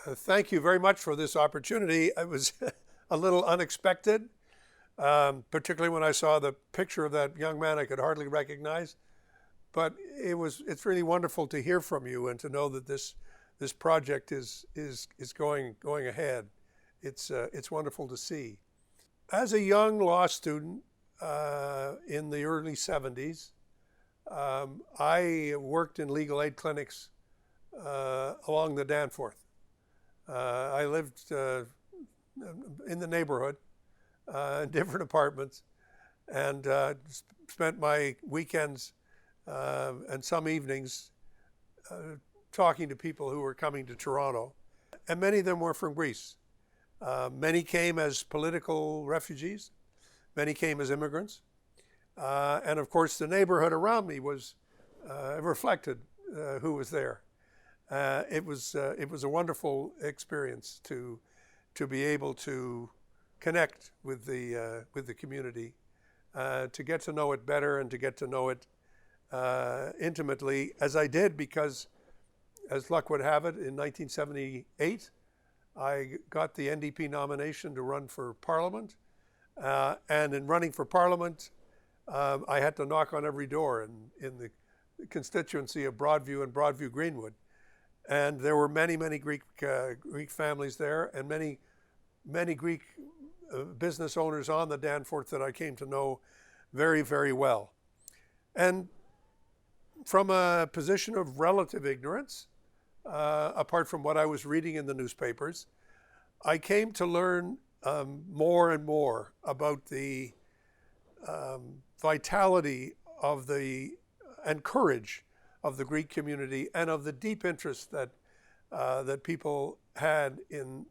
Thank you very much for this opportunity. It was a little unexpected, particularly when I saw the picture of that young man I could hardly recognize. But it's really wonderful to hear from you and to know that this project is going ahead. It's wonderful to see. As a young law student in the early 70s, I worked in legal aid clinics along the Danforth. I lived in the neighborhood, in different apartments, and spent my weekends and some evenings talking to people who were coming to Toronto. And many of them were from Greece. Many came as political refugees. Many came as immigrants. And of course, the neighborhood around me was reflected who was there. It was a wonderful experience to be able to connect with the community, to get to know it better and to get to know it intimately, as I did, because as luck would have it, in 1978, I got the NDP nomination to run for Parliament. And in running for Parliament, I had to knock on every door in the constituency of Broadview and Broadview Greenwood. And there were many Greek families there, and many Greek business owners on the Danforth that I came to know very well. And from a position of relative ignorance, apart from what I was reading in the newspapers, I came to learn more and more about the vitality of and courage of the Greek community, and of the deep interest that people had in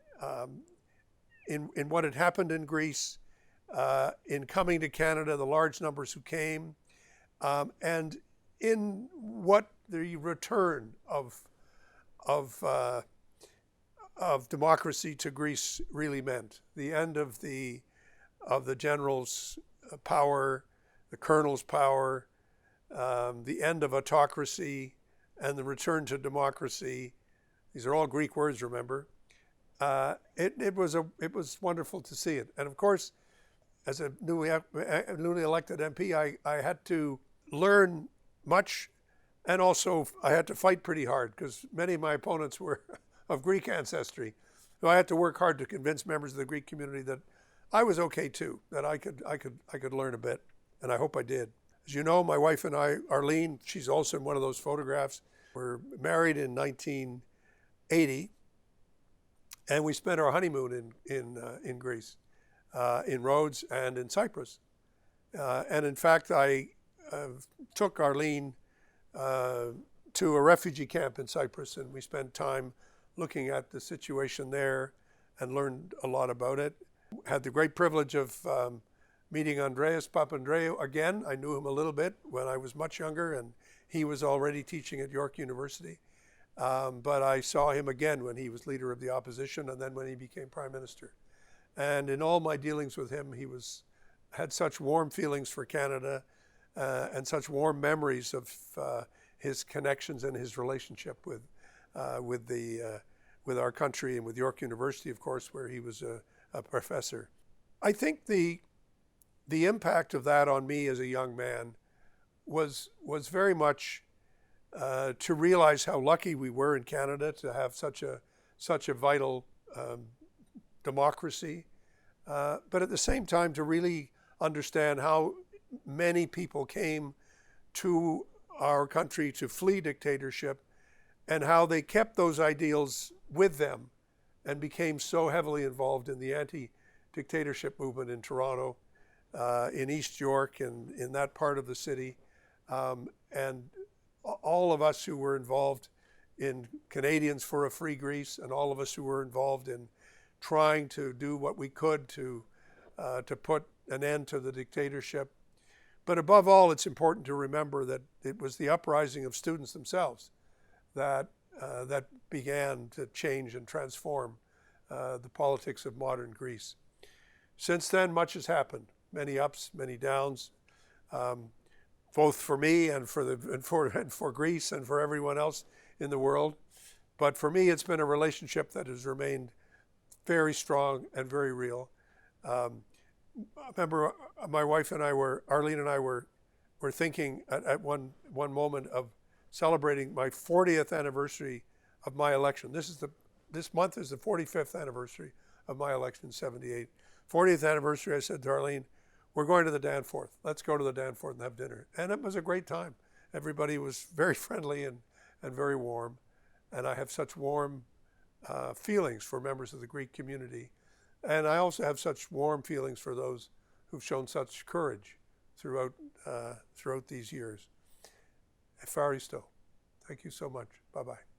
what had happened in Greece, in coming to Canada, the large numbers who came, and in what the return of democracy to Greece really meant. The end of the general's power, the colonel's power, the end of autocracy, and the return to democracy. These are all Greek words, remember. It was wonderful to see it. And of course, as a newly elected MP, I had to learn much, and also I had to fight pretty hard, because many of my opponents were of Greek ancestry. So I had to work hard to convince members of the Greek community that I was okay too, that I could learn a bit, and I hope I did. As you know, my wife and I, Arlene, she's also in one of those photographs. We're married in 1980, and we spent our honeymoon in Greece, in Rhodes and in Cyprus. And in fact, I took Arlene to a refugee camp in Cyprus, and we spent time looking at the situation there and learned a lot about it. Had the great privilege of meeting Andreas Papandreou again. I knew him a little bit when I was much younger, and he was already teaching at York University. But I saw him again when he was leader of the opposition, and then when he became prime minister. And in all my dealings with him, he had such warm feelings for Canada, and such warm memories of his connections and his relationship with our country, and with York University, of course, where he was a professor. I think the impact of that on me as a young man was very much to realize how lucky we were in Canada to have such a vital democracy, but at the same time to really understand how many people came to our country to flee dictatorship, and how they kept those ideals with them and became so heavily involved in the anti-dictatorship movement in Toronto, in East York, and in that part of the city. And all of us who were involved in Canadians for a Free Greece, and all of us who were involved in trying to do what we could to put an end to the dictatorship. But above all, it's important to remember that it was the uprising of students themselves that began to change and transform the politics of modern Greece. Since then, much has happened. Many ups, many downs, both for me and for Greece and for everyone else in the world. But for me, it's been a relationship that has remained very strong and very real. I remember my wife and I Arlene and I were thinking at one moment of celebrating my 40th anniversary of my election. This month is the 45th anniversary of my election in '78. 40th anniversary, I said to Arlene, we're going to the Danforth. Let's go to the Danforth and have dinner. And it was a great time. Everybody was very friendly and very warm. And I have such warm feelings for members of the Greek community. And I also have such warm feelings for those who've shown such courage throughout these years. Efaristo. Thank you so much. Bye-bye.